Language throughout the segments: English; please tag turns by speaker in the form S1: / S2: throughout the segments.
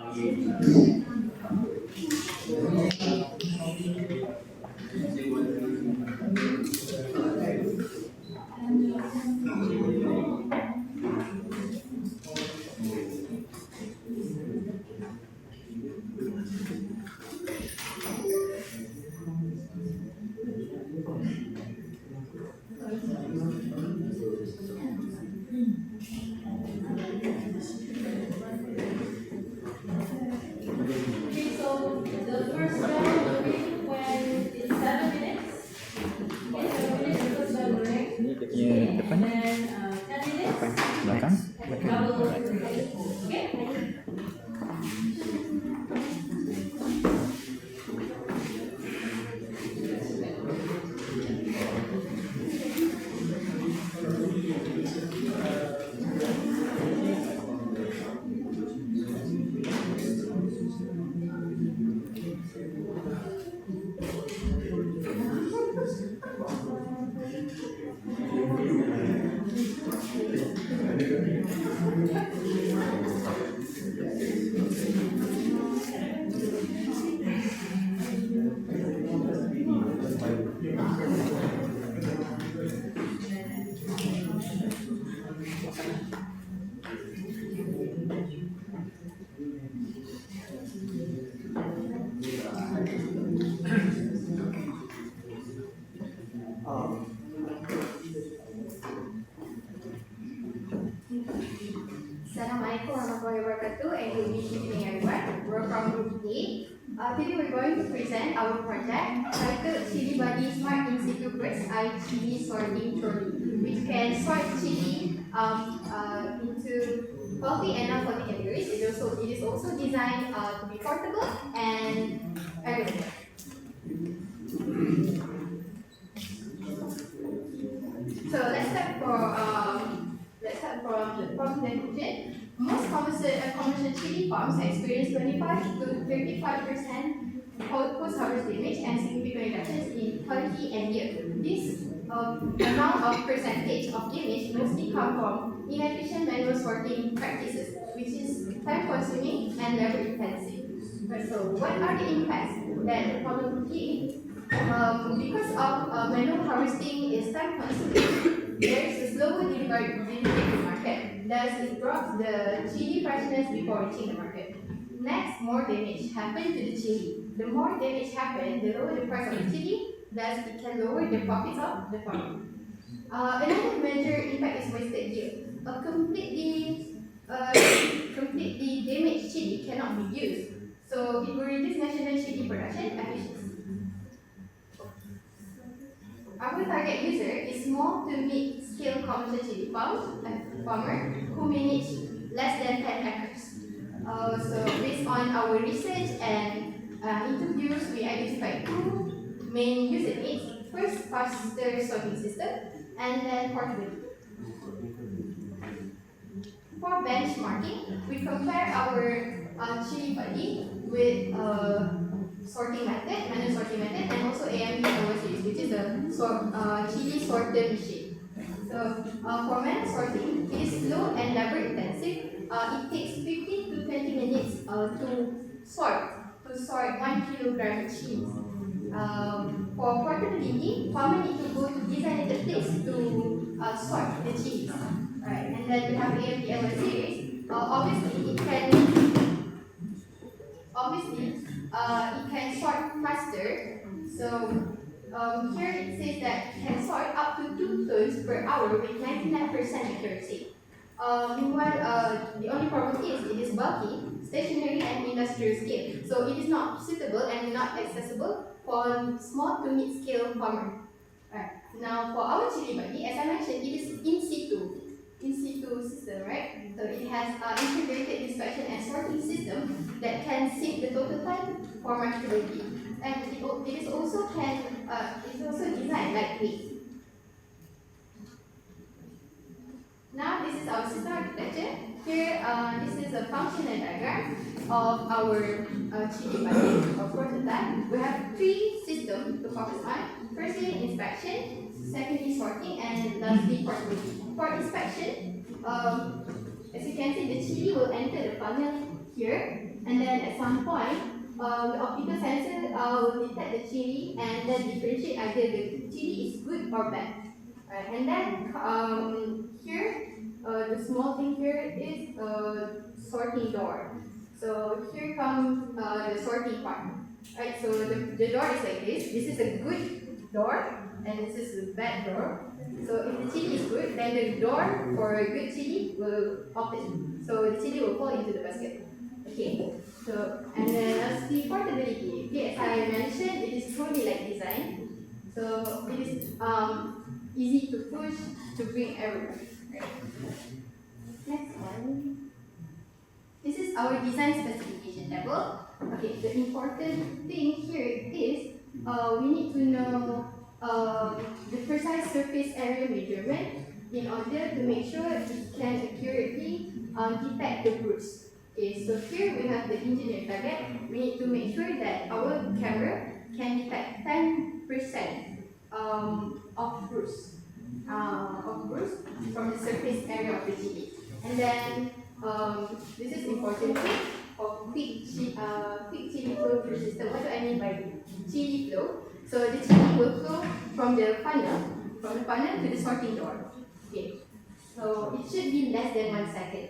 S1: So the first round will be when it's 7 minutes. Okay, 7 minutes the first round, right?
S2: Ini dia punya depan,
S1: And then 10 minutes.
S2: belakang.
S1: Double. Okay.
S3: Assalamualaikum warahmatullahi wabarakatuh and good evening everyone. We're from Group A. Today we're going to present our project titled Chilibuddy Smart In Situ Bird's Eye Chili Sorting Trolley, which can sort chili into quality and non-quality categories. It is also designed to be portable and ergonomic. So let's start from the conclusion. Most commercial chili farms experience 25 to 35% post-harvest damage and significant reductions in quality and yield. This amount of percentage of damage mostly come from inefficient manual sorting practices, which is time-consuming and labor-intensive. So, what are the impacts that the problem would give? Because of manual harvesting is time-consuming, there is a slower delivery in the market. Thus, it drops the chili freshness before reaching the market. Next, more damage happens to the chili. The more damage happens, the lower the price of the chili. Thus, it can lower the profits of the farmer. Another major impact is wasted yield. A completely damaged chili cannot be used, so it will reduce national chili production efficiency. Our target user is small to mid-scale commercial chili farmer who manage less than 10 acres. So based on our research and interviews, we identified two main user needs. First, faster sorting system, and then portability. For benchmarking, we compare our Chilibuddy with sorting method, manual sorting method, and also AMP series, which is the chili sorter machine. So for manual sorting, it is slow and labor intensive. It takes 15 to 20 minutes to sort 1 kilogram cheese. For portability, farmer need to go to designated place to sort the cheese. Right, and then we have AMP series. Obviously, it can sort faster. So here it says that it can sort up to 2 tons per hour with 99% accuracy. Meanwhile, the only problem is it is bulky, stationary, and industrial scale. So it is not suitable and not accessible for small to mid-scale farmer. Right. Now for our Chilibuddy, as I mentioned, it is in situ system, right? So it has integrated inspection and sorting system that can save the total time for marketability, and it is also designed lightweight. Now this is our system architecture. Here, this is a functional diagram of our Chilibuddy or prototype. We have 3 systems to focus on. Firstly, inspection. Secondly, sorting, and lastly, portability. For inspection, as you can see, the chili will enter the funnel here, and then at some point, the optical sensor will detect the chili and then differentiate either the chili is good or bad. Right, and then here, the small thing here is sorting door. So here comes the sorting part. Right, so the door is like this. This is a good door, and this is a bad door. So if the chili is good, then the door for a good chili will open. So the chili will fall into the basket. Okay. So and then as the portability, okay, as I mentioned, it is truly like design. So it is easy to push to bring everywhere. Right. Next one. This is our design specification table. Okay, the important thing here is we need to know the precise surface area measurement in order to make sure it can accurately detect the bruise. Okay, so here we have the engineer target. We need to make sure that our camera can detect 10% of bruise from the surface area of the chili. And then this is important thing for quick chili flow through system. What do I mean by chili flow? So the chili will flow from the funnel to the sorting door. Okay. So it should be less than 1 second.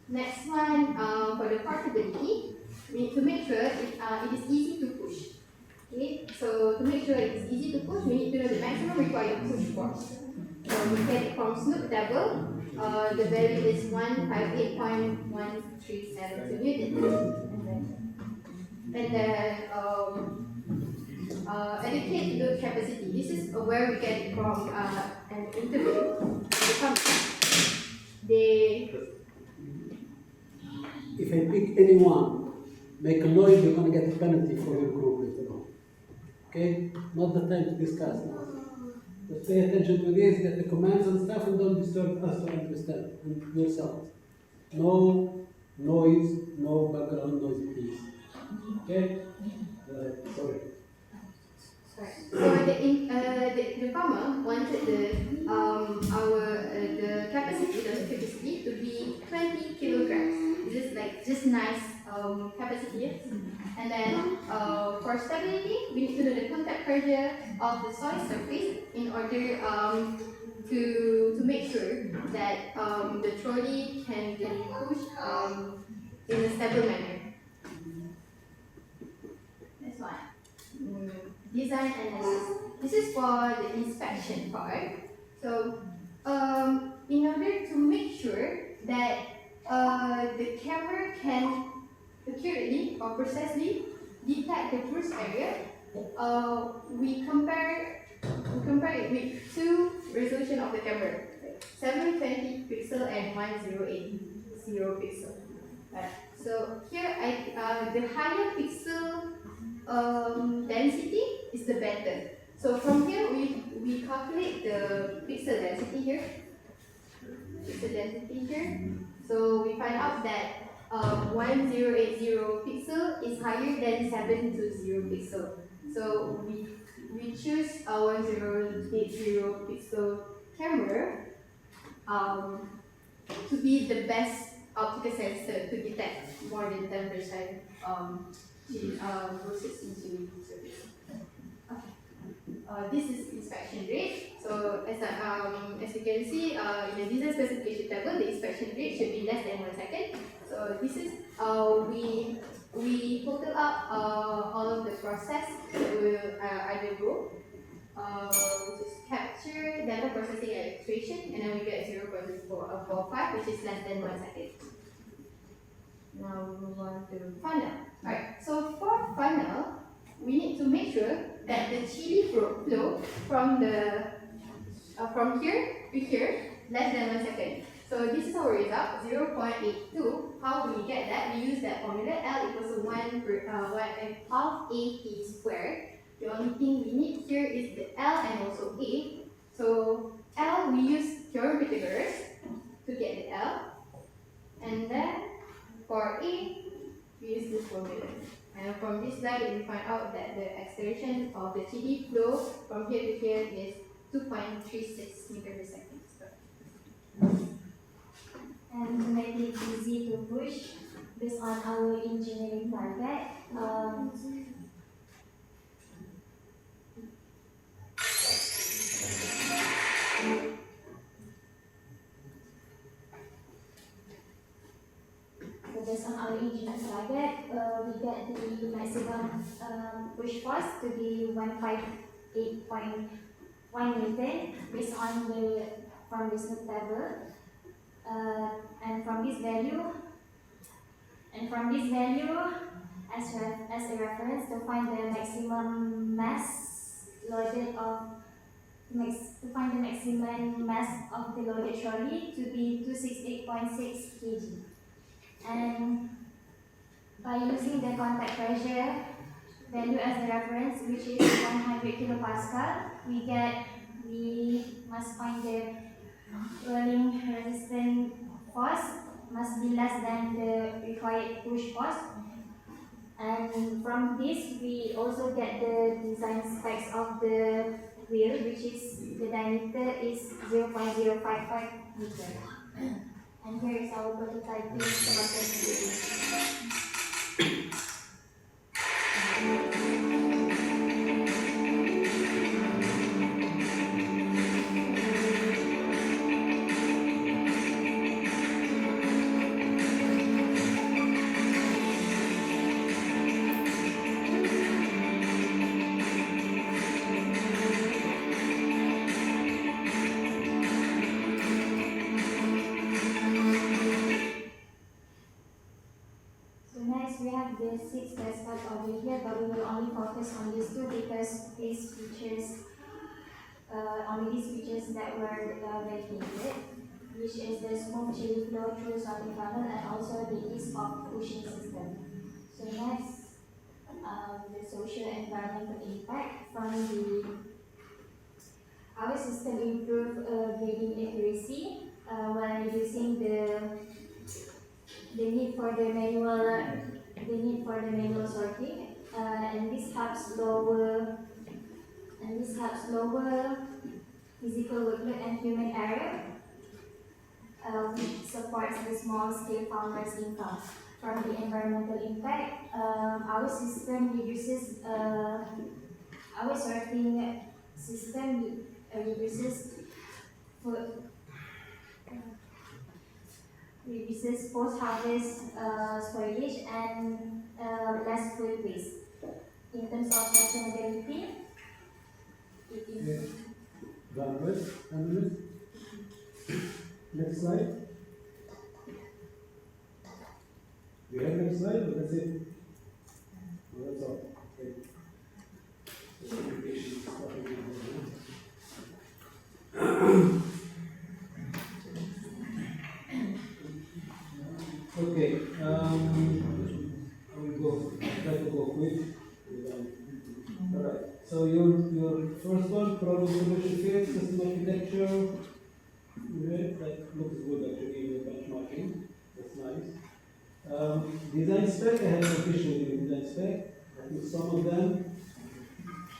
S3: Next one, for the portability, we need to make sure it is easy to push. Okay, so to make sure it is easy to push, we need to know the maximum required push force. So we get it from Snoop table. The value is 158.137 Newton. And then educate load capacity. This is where we get it from an interview. They
S2: If I pick anyone, make a noise, you're going to get a penalty for your group later on. Okay? Not the time to discuss now. Just pay attention to this, get the commands and stuff, and don't disturb us to understand and yourselves. No noise, no background noise, please. Okay? Sorry.
S3: So the farmer wanted the capacity to be 20 kilograms. This is like just nice capacity. And then for stability, we need to know the contact pressure of the soil surface in order to make sure that the trolley can be pushed in a stable manner. That's one. Design analysis. This is for the inspection part. So, in order to make sure that the camera can accurately or precisely detect the bruise area, we compare it with two resolution of the camera, 720 pixel and 1080 pixel. So here, the higher pixel density is the better. So from here we calculate the pixel density here. So we find out that 1080 pixel is higher than 720 pixel. So we choose our 1080 pixel camera to be the best optical sensor to detect more than 10% bruises in chili surface. Okay. This is inspection rate. So as you can see in the design specification table, the inspection rate should be less than 1 second. So this is we total up all of the process that will undergo, which is capture, data processing, and extraction, and then we get 0.45, which is less than 1 second. Now we move on to funnel. Alright, so for funnel, we need to make sure that the chili flow from from here to here less than 1 second. So this is our result, 0.82. How do we get that? We use that formula, L equals 1/half AP squared. The only thing we need here is the L and also A. So L, we use theorem Pythagoras to get the L. And then for A, we use this formula. And from this slide, we find out that the acceleration of the chili flow from here to here is 2.36 meters per second.
S1: And to make it easy to push,
S4: based on our engineering target. So based on our engineering target, we get the maximum push force to be 158.1 Newton based on the from the slope table. And from this value, as a reference to find the maximum mass loaded of to find the maximum mass of the loaded trolley to be 268.6 kg. And by using the contact pressure value as a reference, which is 100 kilopascal, we must find the rolling resistance force must be less than the required push force. And from this, we also get the design specs of the wheel, which is the diameter is 0.055 meter. And here is our prototype process. We have the 6 test cards over here, but we will only focus on these two because these features, only these features that were validated, which is the smooth chili flow through sorting funnel and also the ease of pushing system. So next, the social and environmental impact from our system improved grading accuracy while reducing the need for the manual sorting, and this helps lower physical workload and human error, which supports the small scale farmers' income. From the environmental impact, our system reduces our sorting system reduces post-harvest spoilage and less food waste. In terms of sustainability,
S2: Next slide. Do you have next slide or that's it? No, that's all. Okay. Okay, I will try to go quick. Alright, so your first one, problem solution phase, system architecture. That looks good actually in the benchmarking. That's nice. Design spec, I have some issue with design spec. I think some of them,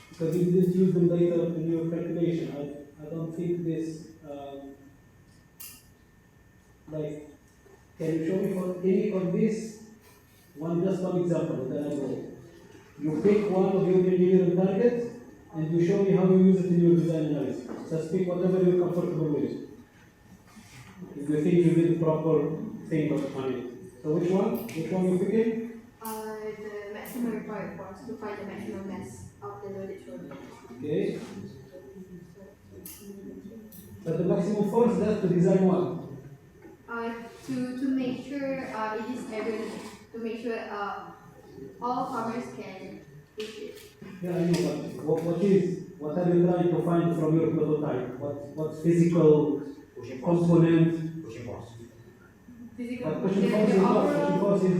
S2: because you didn't use them later in your calculation. I don't think this, like, can you show me for any of this? Just one example, then I go. You pick one of your engineering targets, and you show me how you use it in your design analysis. Just pick whatever you're comfortable with. If you think you did the proper thing on it. So which one? Which one you picking?
S3: The maximum required force to find the maximum mass of the loaded trolley.
S2: Okay. But the maximum force, that's to design one.
S3: To make sure it is aerodynamic, to make sure all farmers can push it.
S2: Yeah, I know, but what are you trying to find from your prototype? What physical component?
S5: Pushing force.
S3: Physical.
S2: But pushing force is not. Pushing force is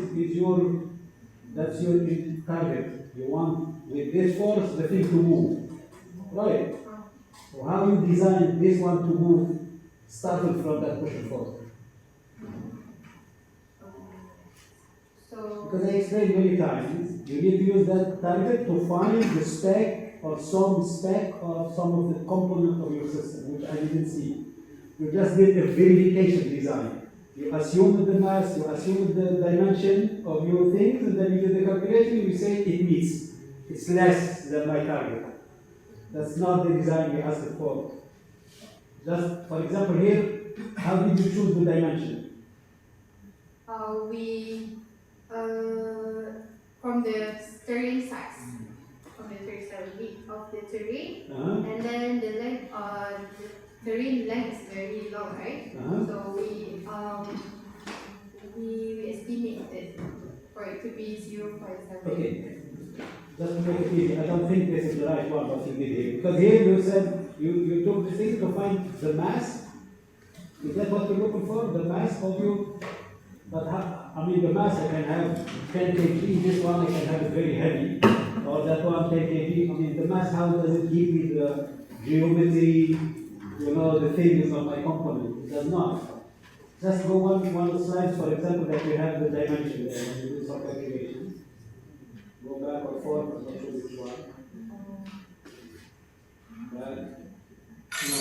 S2: that's your target. You want with this force the thing to move. Right? So how you design this one to move starting from that pushing force? Because I explained many times, you need to use that target to find the spec or some spec of some of the components of your system, which I didn't see. You just did a verification design. You assume the mass, you assume the dimension of your things, and then you do the calculation, you say it meets. It's less than my target. That's not the design we asked for. Just, for example, here, how did you choose the dimension?
S3: From the terrain size, from the terrain size of the terrain, and then the length, the terrain length is very long, right? So we estimated for it to be 0.7.
S2: Okay. Just to make it easy, I don't think this is the right one what you did here. Because here you said you took the thing to find the mass. Is that what you're looking for? The mass of you? But I mean the mass I can have 10 kg, this one I can have it very heavy. Or that one 10 kg. I mean the mass, how does it give me the geometry, the things of my component? It does not. Just go one slide, for example, that you have the dimension there when you do some calculations. Go back or forth, I'm not sure which one. Right. No.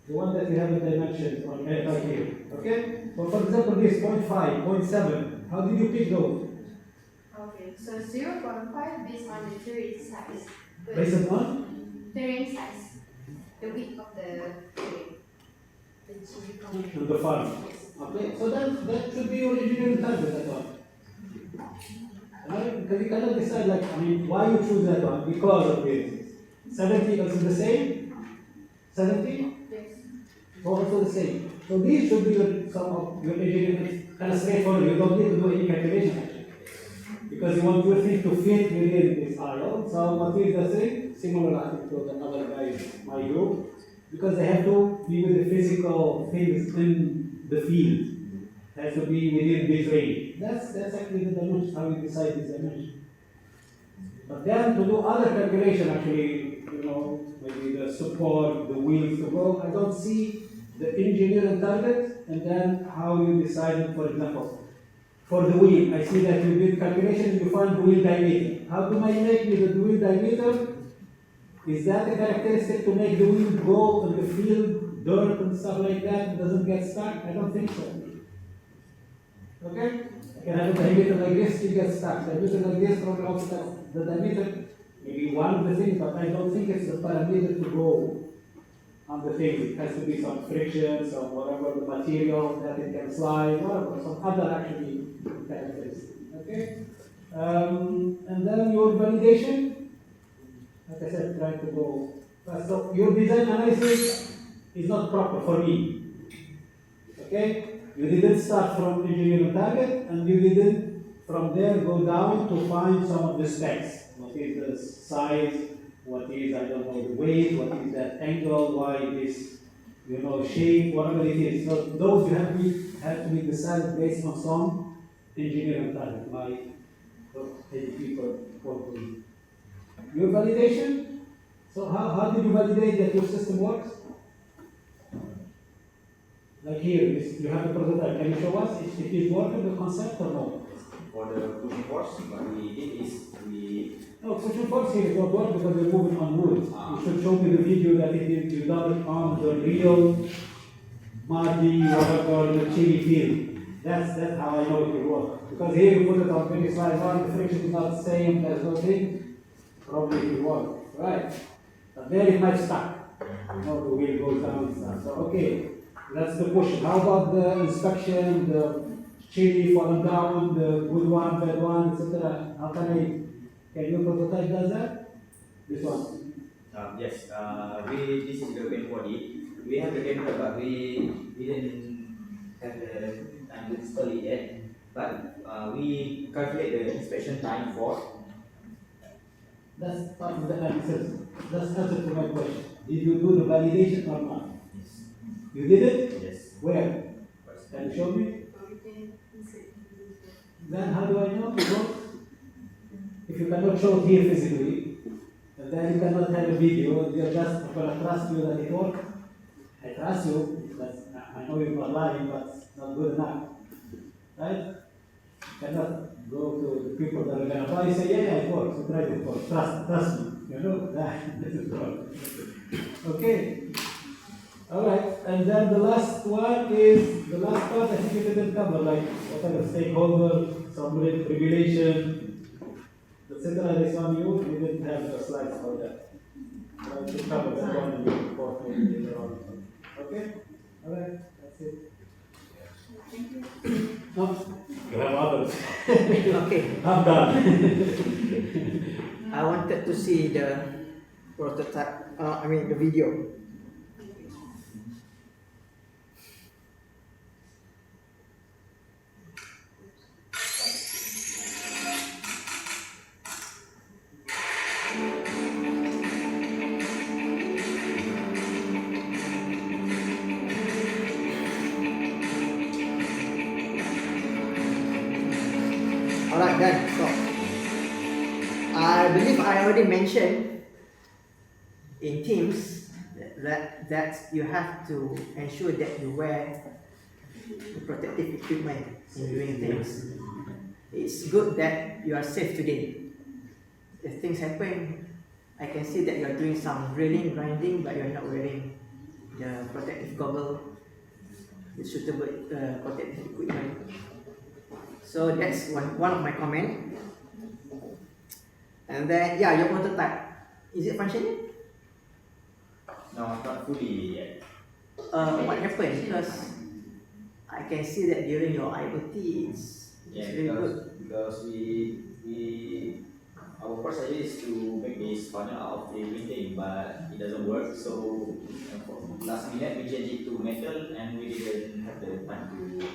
S2: The one that you have the dimensions on right here. Okay? So for example, this 0.5, 0.7, how did you pick those?
S3: Okay, so 0.5 based on the terrain size.
S2: Based on?
S3: Terrain size. The width of the terrain. The Chilibuddy.
S2: On the farm. Okay, so that should be your engineering target, that one. Right? Because you cannot decide, why you choose that one? Because of this. 70 also the same? 70?
S3: Yes.
S2: Also the same. So these should be some of your engineering, kind of straightforward. You don't need to do any calculation actually. Because you want your thing to fit within this aisle. So what is the thing? Similar I think to the other guys, my group. Because they have to be with the physical things in the field. It has to be within this range. That's actually the dimension, how you decide this dimension. But then to do other calculation actually, maybe the support, the wheels to go, I don't see the engineering target and then how you decided, for example, for the wheel, I see that you did calculation, you find the wheel diameter. How do I make the wheel diameter? Is that a characteristic to make the wheel go in the field, dirt and stuff like that, and doesn't get stuck? I don't think so. Okay? I can have a diameter like this, it gets stuck. Diameter like this, probably also stuck. The diameter, maybe one of the things, but I don't think it's the parameter to go on the thing. It has to be some friction, some whatever the material that it can slide, whatever, some other actually characteristics. Okay? And then your validation, like I said, try to go fast. So your design analysis is not proper for me. Okay? You didn't start from engineering target, and you didn't from there go down to find some of the specs. What is the size? What is, I don't know, the weight? What is that angle? Why this, shape? Whatever it is. So those you have to be decided based on some engineering target. My IDP for your validation. So how did you validate that your system works? Like here, you have a prototype. Can you show us if it is working, the concept or no?
S5: For the pushing force, what we did is
S2: No, pushing force here is not work because you're moving on wood. You should show me the video that you done it on the real muddy, whatever, the chili field. That's how I know it will work. Because here you put it on very slide one, the friction is not the same, there's no thing, probably it will work. Right? But there it might stuck. The wheel goes down and stuff. So okay. That's the question. How about the inspection, the chili falling down, the good one, bad one, etc.? How can your prototype does that? This one.
S5: yes, this is the main body. We have the camera, but we didn't have the time to install it yet. But we calculate the inspection time for.
S2: That's part of the answer. That's answer to my question. Did you do the validation or not?
S5: Yes.
S2: You did it?
S5: Yes.
S2: Where? Can you show me? Then how do I know it works? If you cannot show it here physically, and then you cannot have a video, you're just going to trust you that it works. I trust you, I know you're not lying, but it's not good enough. Right? You cannot go to the people that are going to buy and say, yeah, it works, you tried it works, trust me. This is wrong. Okay. Alright, and then the last one is, the last part I think we didn't cover, like whatever stakeholder, some regulation, etc. This one we didn't have the slides for that. But we cover that one in the report maybe later on. Okay? Alright, that's it. No? You have others.
S6: Okay,
S2: I'm done.
S6: I wanted to see the prototype, the video. Alright, done. So, I believe I already mentioned in Teams that you have to ensure that you wear the protective equipment in doing things. It's good that you are safe today. If things happen, I can see that you are doing some drilling, grinding, but you are not wearing the protective goggle, the suitable protective equipment. So that's one of my comment. And then, yeah, your prototype, is it functioning?
S5: No, not fully yet.
S6: What happened? Because I can see that during your IoT, it's really good.
S5: Because our first idea is to make this funnel out of 3D printing, but it doesn't work. So for last minute we changed it to metal, and we didn't have the time to.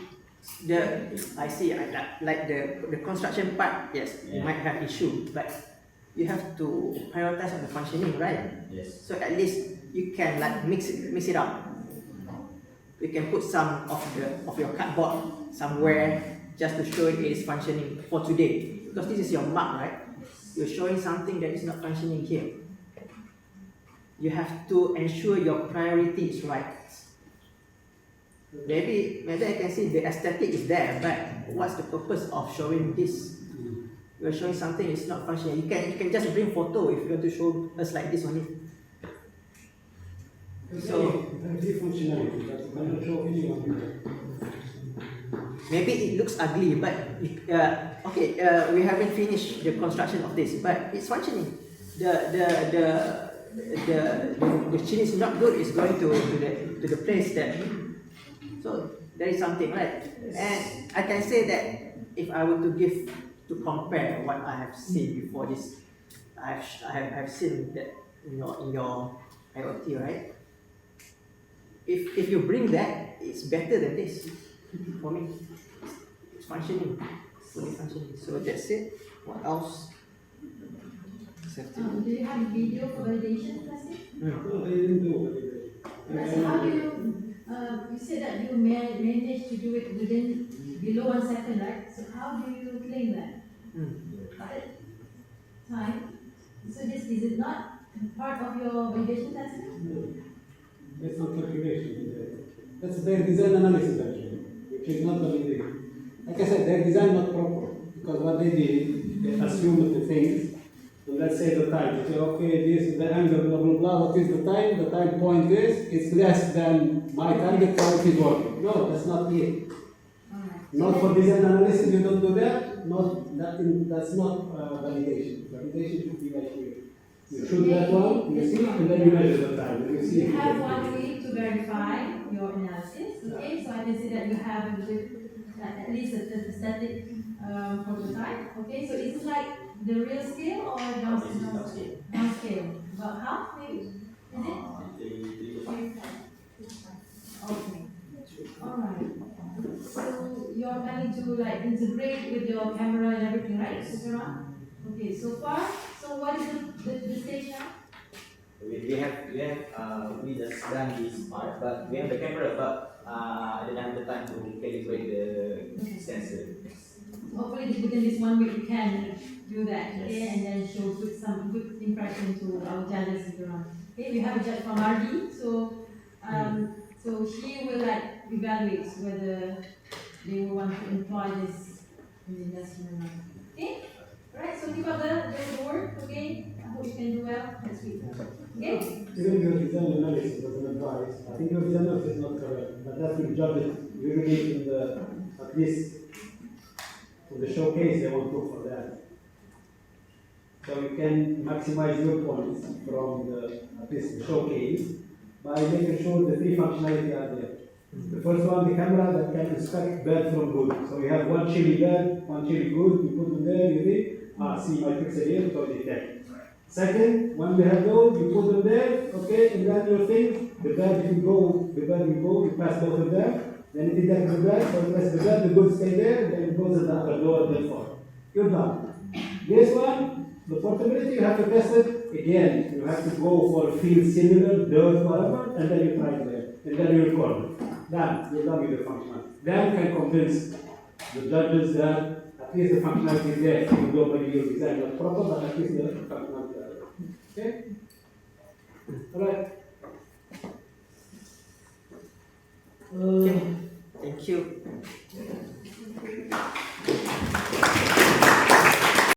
S6: I see. Like the construction part, yes, you might have issue, but you have to prioritize on the functioning, right?
S5: Yes.
S6: So at least you can like mix it up. You can put some of your cardboard somewhere just to show it is functioning for today. Because this is your mark, right? You're showing something that is not functioning here. You have to ensure your priority is right. Maybe I can see the aesthetic is there, but what's the purpose of showing this? You're showing something is not functioning. You can just bring photo if you want to show us like this only. So
S2: functionality, but I'm not sure anyone.
S6: maybe it looks ugly, but we haven't finished the construction of this, but it's functioning. The chin is not good. It's going to the place that. So there is something, right? And I can say that if I were to compare what I have seen before this, I have seen that in your IoT, right? If you bring that, it's better than this for me. It's functioning, fully functioning. So that's it. What else?
S1: Do you have video for validation testing?
S2: No, they didn't do it.
S1: So how do you said that you managed to do it within below 1 second, right? So how do you claim that? Time. So is it not part of your validation testing?
S2: No. That's not calculation. That's their design analysis actually, which is not validation. Like I said, their design not proper. Because what they did, they assumed the things. And let's say the time. They say, okay, this is the angle, blah, blah, blah. What is the time? The time point is, it's less than my target, so it is working. No, that's not it. Not for design analysis, you don't do that. That's not validation. Validation should be like here. You shoot that one, you see, and then you measure the time. You see.
S1: You have 1 week to verify your analysis. Okay, so I can see that you have at least a static prototype. Okay, so is it like the real scale or downscale? Downscale. About half maybe? Is it? Okay. Alright. So you're planning to like integrate with your camera and everything, right? Okay, so far, so what is the stage now?
S5: We just done this part, but we have the camera, but I didn't have the time to calibrate the sensor.
S1: Hopefully within this 1 week you can do that, okay, and then show some good impression to our judges later on. Okay, we have a judge from RD, so she will like evaluate whether they will want to employ this in the industry or not. Okay? Alright, so keep up the work, okay? I hope which can do well, let's read. Okay?
S2: Even your design analysis doesn't advise. I think your design analysis is not correct, but that will judge it usually in the, at least in the showcase, they won't look for that. So you can maximize your points from the, at least the showcase, by making sure the three functionality are there. The first one, the camera that can inspect bad from good. So you have one chili bad, one chili good, you put them there, you read, see my pixel here, so it detect. Second, when you have those, you put them there, okay, and then you think the bad will go, you pass both of them, then it detects the bad, so it press the bad, the good stay there, then it goes in the upper lower, then forward. You're done. This one, the portability, you have to test it again. You have to go for a field similar, dirt, whatever, and then you try it there, and then you record it. Done. You're done with the functionality. Then you can convince the judges that at least the functionality is there, even though maybe your design is not proper, but at least the functionality is there. Okay? Alright.
S6: Okay. Thank you.